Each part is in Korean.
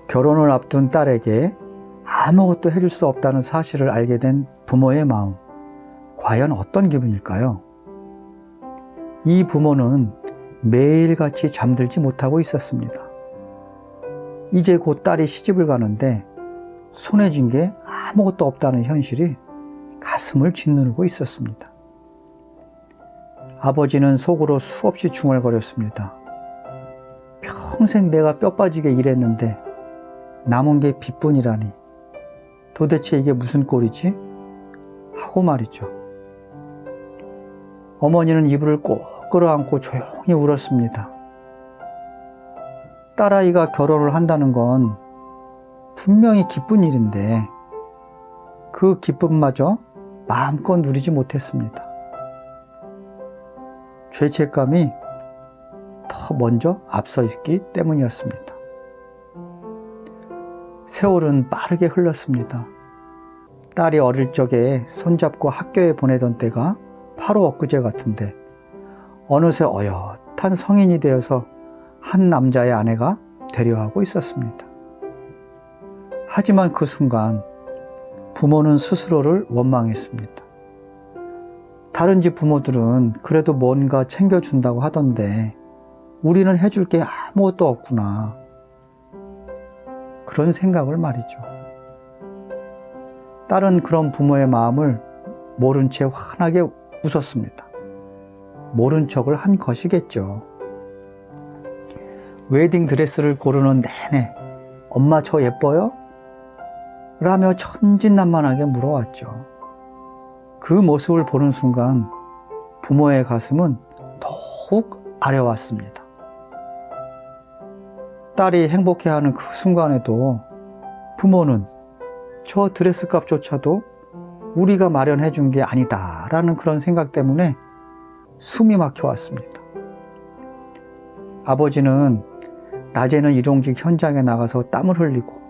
결혼을 앞둔 딸에게 아무것도 해줄 수 없다는 사실을 알게 된 부모의 마음, 과연 어떤 기분일까요? 이 부모는 매일같이 잠들지 못하고 있었습니다. 이제 곧 딸이 시집을 가는데 손에 쥔 게 아무것도 없다는 현실이 가슴을 짓누르고 있었습니다. 아버지는 속으로 수없이 중얼거렸습니다. 평생 내가 뼈 빠지게 일했는데 남은 게 빚뿐이라니 도대체 이게 무슨 꼴이지? 하고 말이죠. 어머니는 이불을 꼭 끌어안고 조용히 울었습니다. 딸아이가 결혼을 한다는 건 분명히 기쁜 일인데 그 기쁨마저 마음껏 누리지 못했습니다. 죄책감이 더 먼저 앞서 있기 때문이었습니다. 세월은 빠르게 흘렀습니다. 딸이 어릴 적에 손잡고 학교에 보내던 때가 바로 엊그제 같은데 어느새 어엿한 성인이 되어서 한 남자의 아내가 되려 하고 있었습니다. 하지만 그 순간 부모는 스스로를 원망했습니다. 다른 집 부모들은 그래도 뭔가 챙겨준다고 하던데 우리는 해줄 게 아무것도 없구나. 그런 생각을 말이죠. 딸은 그런 부모의 마음을 모른 채 환하게 웃었습니다. 모른 척을 한 것이겠죠. 웨딩드레스를 고르는 내내 엄마 저 예뻐요? 라며 천진난만하게 물어왔죠. 그 모습을 보는 순간 부모의 가슴은 더욱 아려왔습니다. 딸이 행복해하는 그 순간에도 부모는 저 드레스 값조차도 우리가 마련해 준 게 아니다라는 그런 생각 때문에 숨이 막혀왔습니다. 아버지는 낮에는 일용직 현장에 나가서 땀을 흘리고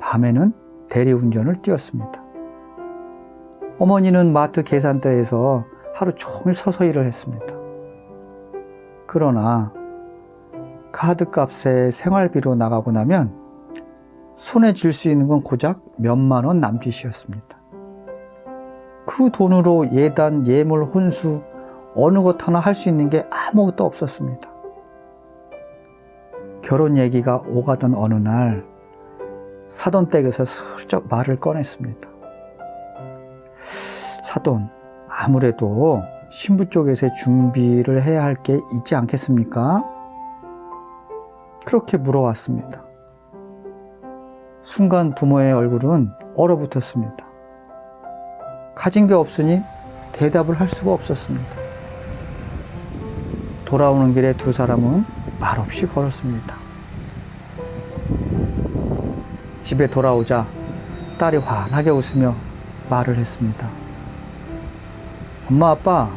밤에는 대리운전을 뛰었습니다. 어머니는 마트 계산대에서 하루 종일 서서 일을 했습니다. 그러나 카드값에 생활비로 나가고 나면 손에 쥘 수 있는 건 고작 몇만 원 남짓이었습니다. 그 돈으로 예단, 예물, 혼수 어느 것 하나 할 수 있는 게 아무것도 없었습니다. 결혼 얘기가 오가던 어느 날 사돈댁에서 슬쩍 말을 꺼냈습니다. 사돈, 아무래도 신부 쪽에서 준비를 해야 할 게 있지 않겠습니까? 그렇게 물어왔습니다. 순간 부모의 얼굴은 얼어붙었습니다. 가진 게 없으니 대답을 할 수가 없었습니다. 돌아오는 길에 두 사람은 말없이 걸었습니다. 집에 돌아오자 딸이 환하게 웃으며 말을 했습니다. 엄마, 아빠,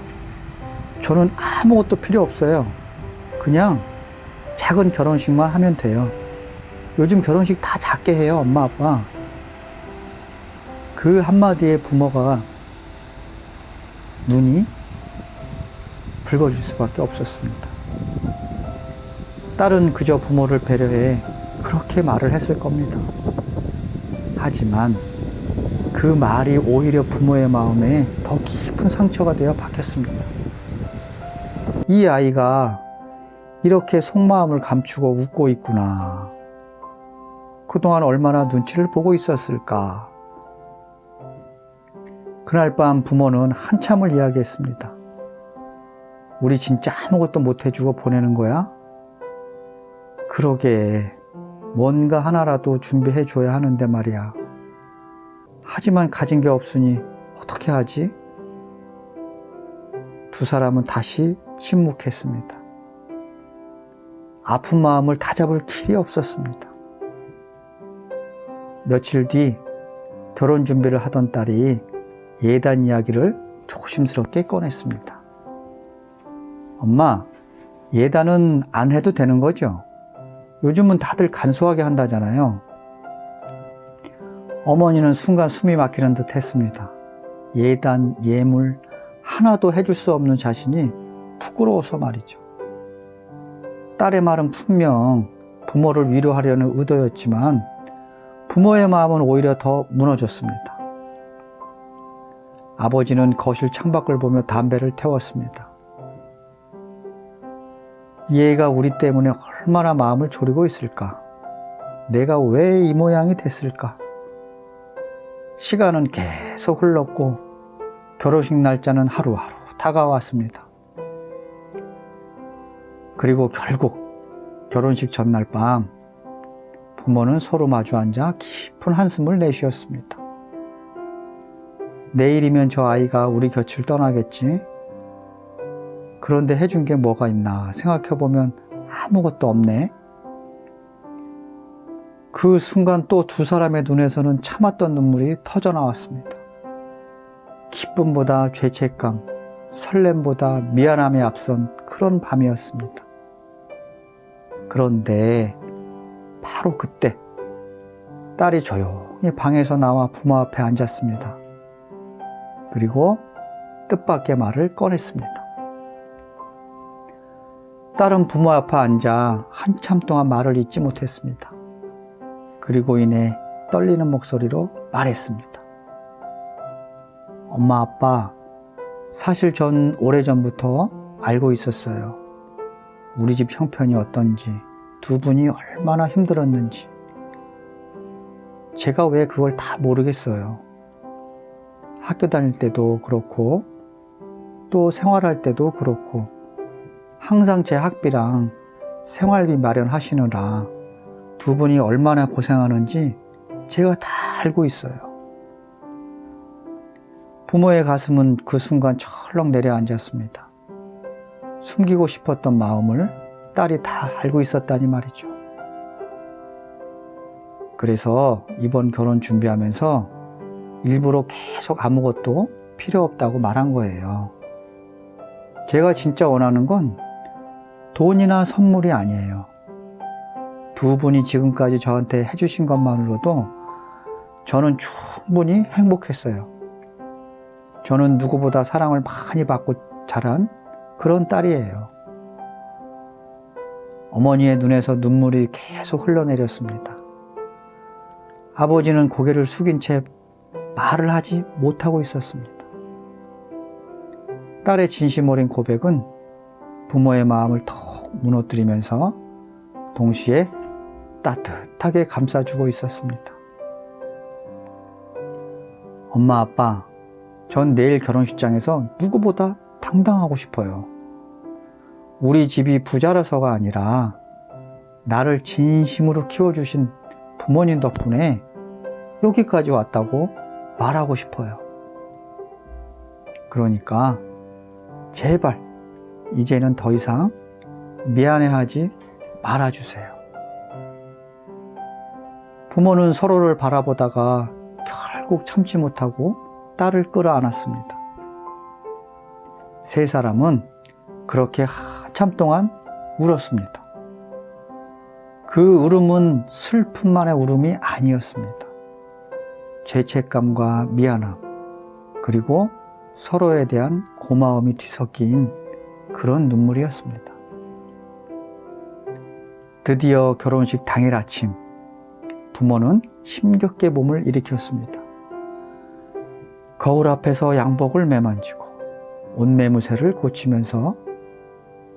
저는 아무것도 필요 없어요. 그냥 작은 결혼식만 하면 돼요. 요즘 결혼식 다 작게 해요, 엄마, 아빠. 그 한마디에 부모가 눈이 붉어질 수밖에 없었습니다. 딸은 그저 부모를 배려해 그렇게 말을 했을 겁니다. 하지만 그 말이 오히려 부모의 마음에 더 깊은 상처가 되어 박혔습니다. 이 아이가 이렇게 속마음을 감추고 웃고 있구나. 그동안 얼마나 눈치를 보고 있었을까. 그날 밤 부모는 한참을 이야기했습니다. 우리 진짜 아무것도 못 해주고 보내는 거야? 그러게, 뭔가 하나라도 준비해 줘야 하는데 말이야. 하지만 가진 게 없으니 어떻게 하지? 두 사람은 다시 침묵했습니다. 아픈 마음을 다잡을 길이 없었습니다. 며칠 뒤 결혼 준비를 하던 딸이 예단 이야기를 조심스럽게 꺼냈습니다. 엄마, 예단은 안 해도 되는 거죠? 요즘은 다들 간소하게 한다잖아요. 어머니는 순간 숨이 막히는 듯 했습니다. 예단, 예물 하나도 해줄 수 없는 자신이 부끄러워서 말이죠. 딸의 말은 분명 부모를 위로하려는 의도였지만 부모의 마음은 오히려 더 무너졌습니다. 아버지는 거실 창밖을 보며 담배를 태웠습니다. 얘가 우리 때문에 얼마나 마음을 졸이고 있을까? 내가 왜 이 모양이 됐을까? 시간은 계속 흘렀고 결혼식 날짜는 하루하루 다가왔습니다. 그리고 결국 결혼식 전날 밤 부모는 서로 마주 앉아 깊은 한숨을 내쉬었습니다. 내일이면 저 아이가 우리 곁을 떠나겠지. 그런데 해준 게 뭐가 있나 생각해보면 아무것도 없네. 그 순간 또 두 사람의 눈에서는 참았던 눈물이 터져나왔습니다. 기쁨보다 죄책감, 설렘보다 미안함에 앞선 그런 밤이었습니다. 그런데 바로 그때 딸이 조용히 방에서 나와 부모 앞에 앉았습니다. 그리고 뜻밖의 말을 꺼냈습니다. 딸은 부모 앞에 앉아 한참 동안 말을 잇지 못했습니다. 그리고 이내 떨리는 목소리로 말했습니다. 엄마, 아빠, 사실 전 오래전부터 알고 있었어요. 우리 집 형편이 어떤지, 두 분이 얼마나 힘들었는지. 제가 왜 그걸 다 모르겠어요. 학교 다닐 때도 그렇고, 또 생활할 때도 그렇고, 항상 제 학비랑 생활비 마련하시느라 두 분이 얼마나 고생하는지 제가 다 알고 있어요. 부모의 가슴은 그 순간 철렁 내려앉았습니다. 숨기고 싶었던 마음을 딸이 다 알고 있었다니 말이죠. 그래서 이번 결혼 준비하면서 일부러 계속 아무것도 필요 없다고 말한 거예요. 제가 진짜 원하는 건 돈이나 선물이 아니에요. 두 분이 지금까지 저한테 해주신 것만으로도 저는 충분히 행복했어요. 저는 누구보다 사랑을 많이 받고 자란 그런 딸이에요. 어머니의 눈에서 눈물이 계속 흘러내렸습니다. 아버지는 고개를 숙인 채 말을 하지 못하고 있었습니다. 딸의 진심 어린 고백은 부모의 마음을 턱 무너뜨리면서 동시에 따뜻하게 감싸주고 있었습니다. 엄마, 아빠, 전 내일 결혼식장에서 누구보다 당당하고 싶어요. 우리 집이 부자라서가 아니라 나를 진심으로 키워주신 부모님 덕분에 여기까지 왔다고 말하고 싶어요. 그러니까 제발 이제는 더 이상 미안해하지 말아주세요. 부모는 서로를 바라보다가 결국 참지 못하고 딸을 끌어안았습니다. 세 사람은 그렇게 한참 동안 울었습니다. 그 울음은 슬픔만의 울음이 아니었습니다. 죄책감과 미안함, 그리고 서로에 대한 고마움이 뒤섞인 그런 눈물이었습니다. 드디어 결혼식 당일 아침, 부모는 힘겹게 몸을 일으켰습니다. 거울 앞에서 양복을 매만지고 옷매무새를 고치면서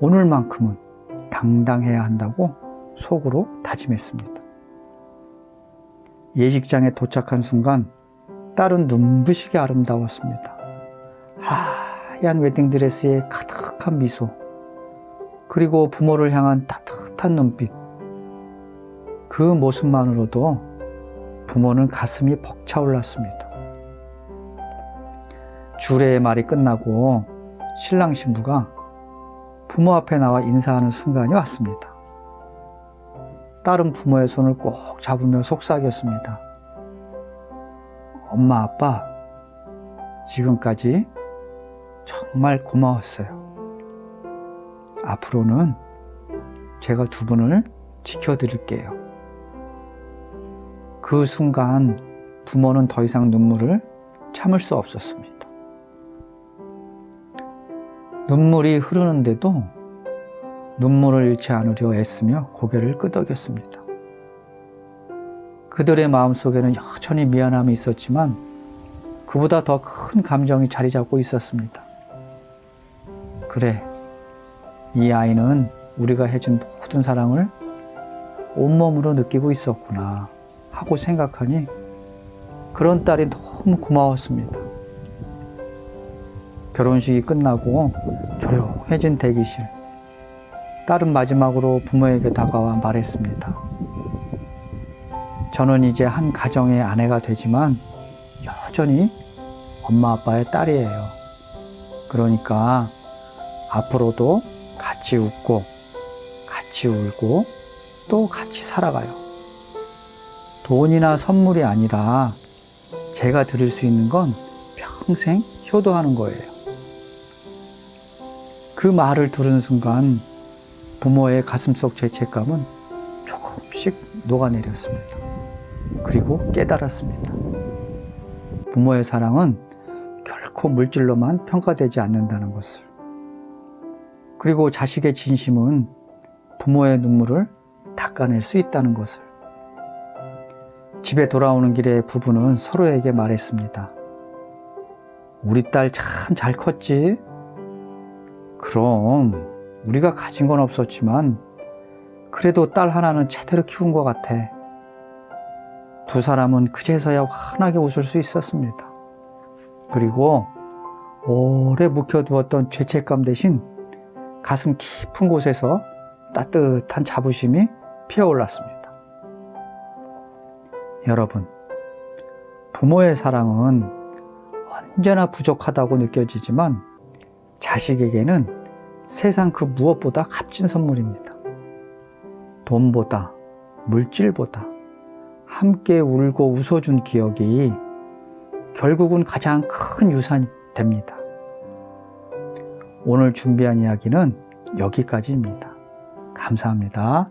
오늘만큼은 당당해야 한다고 속으로 다짐했습니다. 예식장에 도착한 순간 딸은 눈부시게 아름다웠습니다. 하얀 웨딩드레스에 가득한 미소, 그리고 부모를 향한 따뜻한 눈빛. 그 모습만으로도 부모는 가슴이 벅차올랐습니다. 주례의 말이 끝나고 신랑 신부가 부모 앞에 나와 인사하는 순간이 왔습니다. 딸은 부모의 손을 꼭 잡으며 속삭였습니다. 엄마, 아빠, 지금까지 정말 고마웠어요. 앞으로는 제가 두 분을 지켜드릴게요. 그 순간 부모는 더 이상 눈물을 참을 수 없었습니다. 눈물이 흐르는데도 눈물을 잃지 않으려 애쓰며 고개를 끄덕였습니다. 그들의 마음속에는 여전히 미안함이 있었지만 그보다 더 큰 감정이 자리 잡고 있었습니다. 그래, 이 아이는 우리가 해준 모든 사랑을 온몸으로 느끼고 있었구나 하고 생각하니 그런 딸이 너무 고마웠습니다. 결혼식이 끝나고 조용해진 대기실. 딸은 마지막으로 부모에게 다가와 말했습니다. 저는 이제 한 가정의 아내가 되지만 여전히 엄마 아빠의 딸이에요. 그러니까 앞으로도 같이 웃고 같이 울고 또 같이 살아가요. 돈이나 선물이 아니라 제가 드릴 수 있는 건 평생 효도하는 거예요. 그 말을 들은 순간 부모의 가슴속 죄책감은 조금씩 녹아내렸습니다. 그리고 깨달았습니다. 부모의 사랑은 결코 물질로만 평가되지 않는다는 것을. 그리고 자식의 진심은 부모의 눈물을 닦아낼 수 있다는 것을. 집에 돌아오는 길에 부부는 서로에게 말했습니다. 우리 딸 참 잘 컸지? 그럼 우리가 가진 건 없었지만 그래도 딸 하나는 제대로 키운 것 같아. 두 사람은 그제서야 환하게 웃을 수 있었습니다. 그리고 오래 묵혀두었던 죄책감 대신 가슴 깊은 곳에서 따뜻한 자부심이 피어올랐습니다. 여러분, 부모의 사랑은 언제나 부족하다고 느껴지지만 자식에게는 세상 그 무엇보다 값진 선물입니다. 돈보다, 물질보다 함께 울고 웃어준 기억이 결국은 가장 큰 유산이 됩니다. 오늘 준비한 이야기는 여기까지입니다. 감사합니다.